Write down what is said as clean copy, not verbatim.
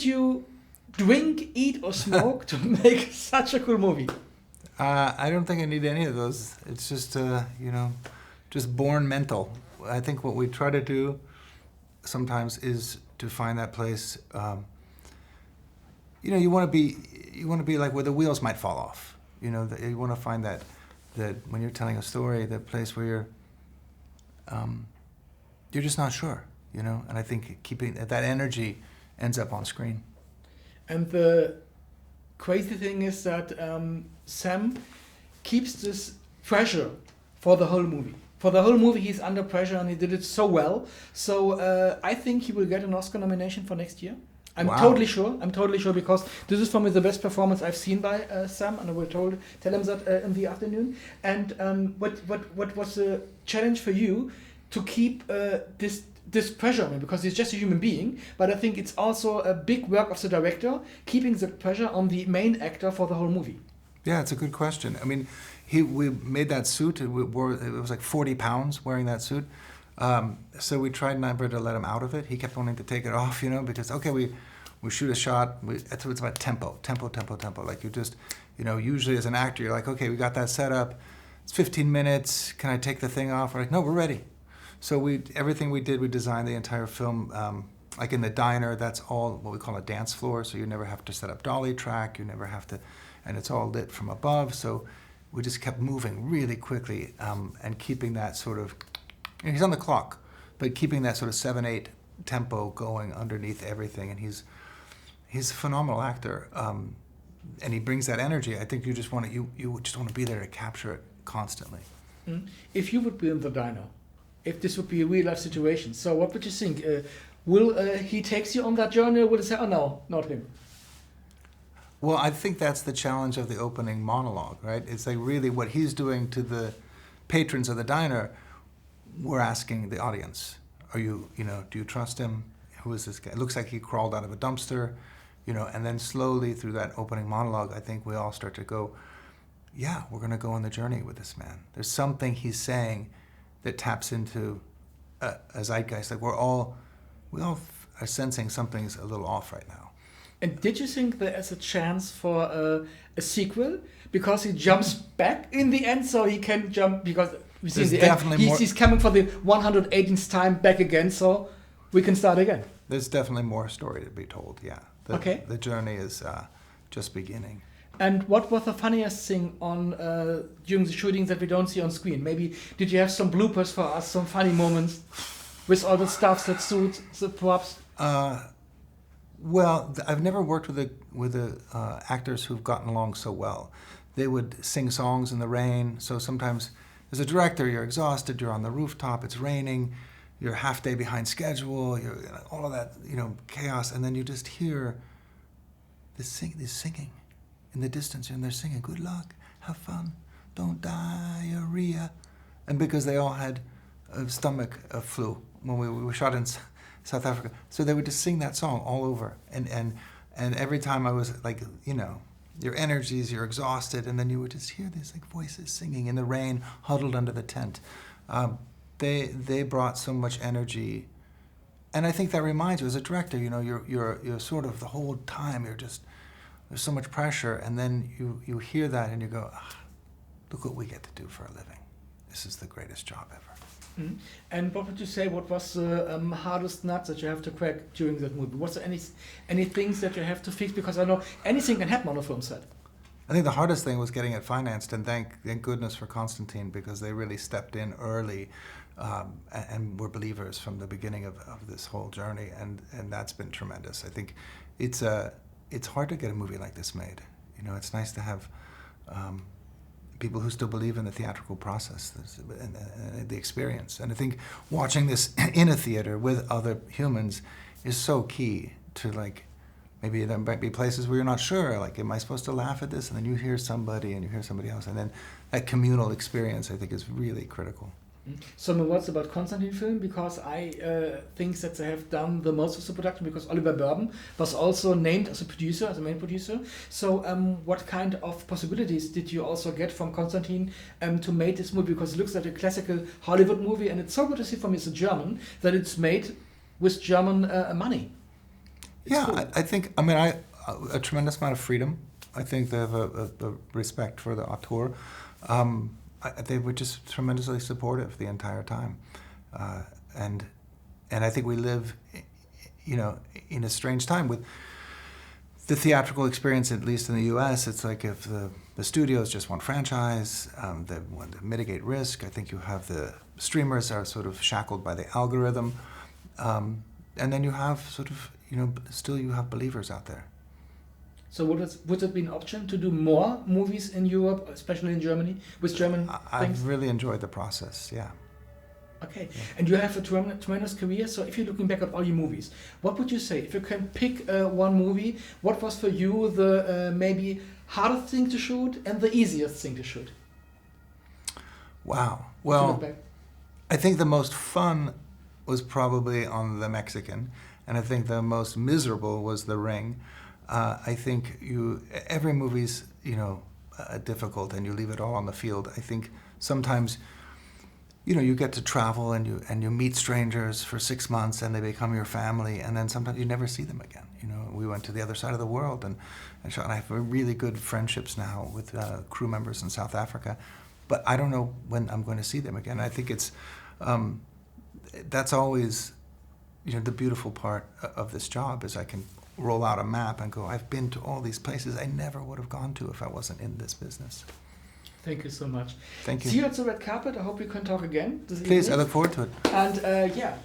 did you drink, eat, or smoke to make such a cool movie? I don't think I need any of those. It's just, just born mental. I think what we try to do sometimes is to find that place. You want to be like where the wheels might fall off. You want to find that when you're telling a story, that place where you're just not sure. And I think keeping that energy ends up on screen. And the crazy thing is that Sam keeps this pressure for the whole movie. For the whole movie, he's under pressure, and he did it so well. So I think he will get an Oscar nomination for next year. I'm totally sure. Because this is for me the best performance I've seen by Sam, and I will tell him that in the afternoon. And what was the challenge for you to keep this pressure on him? Because he's just a human being, but I think it's also a big work of the director keeping the pressure on the main actor for the whole movie. Yeah, it's a good question. I mean, we made that suit. It was like 40 pounds wearing that suit. So we tried never to let him out of it. He kept wanting to take it off, because we shoot a shot. It's about tempo. Like you just, usually as an actor, you're like, okay, we got that set up. It's 15 minutes. Can I take the thing off? We're like, no, we're ready. So everything we did, we designed the entire film. Like in the diner, that's all what we call a dance floor. So you never have to set up dolly track. You never have to, and it's all lit from above. So we just kept moving really quickly and keeping that sort of, he's on the clock, but keeping that sort of 7/8 tempo going underneath everything. And he's a phenomenal actor, and he brings that energy. I think you just want to be there to capture it constantly. If you would be in the diner, if this would be a real life situation, so what would you think? Will he takes you on that journey, or will he say, oh no, not him? Well, I think that's the challenge of the opening monologue, right? It's like really what he's doing to the patrons of the diner. We're asking the audience, do you trust him? Who is this guy? It looks like he crawled out of a dumpster, and then slowly through that opening monologue, I think we all start to go, yeah, we're going to go on the journey with this man. There's something he's saying that taps into a zeitgeist. Like we all are sensing something's a little off right now. And did you think there is a chance for a sequel? Because he jumps back in the end, so he can jump, because we see in the end, he's coming for the 118th time back again, so we can start again. There's definitely more story to be told, yeah. The journey is just beginning. And what was the funniest thing on during the shooting that we don't see on screen? Maybe did you have some bloopers for us, some funny moments with all the stuff, that suits, the props? Well, I've never worked with actors who've gotten along so well. They would sing songs in the rain. So sometimes, as a director, you're exhausted. You're on the rooftop. It's raining. You're half day behind schedule. You're all of that, chaos, and then you just hear this singing in the distance, and they're singing, "Good luck, have fun, don't diarrhea," and because they all had a stomach flu when we were shot in South Africa. So they would just sing that song all over. And every time I was like, your energies, you're exhausted, and then you would just hear these like voices singing in the rain, huddled under the tent. They brought so much energy. And I think that reminds you, as a director, you're sort of the whole time, there's so much pressure, and then you hear that and you go, look what we get to do for a living. This is the greatest job ever. Mm-hmm. And what would you say, what was the hardest nuts that you have to crack during that movie? Was there any things that you have to fix? Because I know anything can happen on a film set. I think the hardest thing was getting it financed, and thank goodness for Constantine, because they really stepped in early and were believers from the beginning of this whole journey, and that's been tremendous. I think it's hard to get a movie like this made. It's nice to have people who still believe in the theatrical process and the experience. And I think watching this in a theater with other humans is so key to, like, maybe there might be places where you're not sure, like, am I supposed to laugh at this? And then you hear somebody and you hear somebody else. And then that communal experience, I think, is really critical. So my words about Constantine film, because I think that they have done the most of the production, because Oliver Berben was also named as a producer, as a main producer. So what kind of possibilities did you also get from Constantine to make this movie? Because it looks like a classical Hollywood movie, and it's so good to see for me as a German that it's made with German money. Yeah, cool. I think, I mean, a tremendous amount of freedom. I think they have a respect for the auteur. They were just tremendously supportive the entire time. And I think we live, you know, in a strange time with the theatrical experience, at least in the U.S. It's like if the studios just want franchise, they want to mitigate risk. I think you have the streamers are sort of shackled by the algorithm. And then you have sort of, you know, still you have believers out there. So would it be an option to do more movies in Europe, especially in Germany, with German things? I've really enjoyed the process, yeah. Okay, yeah. And you have a tremendous career, so if you're looking back at all your movies, what would you say, if you can pick one movie, what was for you the maybe hardest thing to shoot and the easiest thing to shoot? Wow, well, I think the most fun was probably on The Mexican, and I think the most miserable was The Ring. I think every movie's, you know, difficult, and you leave it all on the field. I think sometimes, you know, you get to travel and you meet strangers for 6 months and they become your family, and then sometimes you never see them again. You know, we went to the other side of the world and shot, and I have really good friendships now with crew members in South Africa, but I don't know when I'm going to see them again. I think it's that's always, you know, the beautiful part of this job is I can roll out a map and go, I've been to all these places I never would have gone to if I wasn't in this business. Thank you so much. Thank you. See you at the red carpet. I hope we can talk again. Please, I look forward to it. And yeah,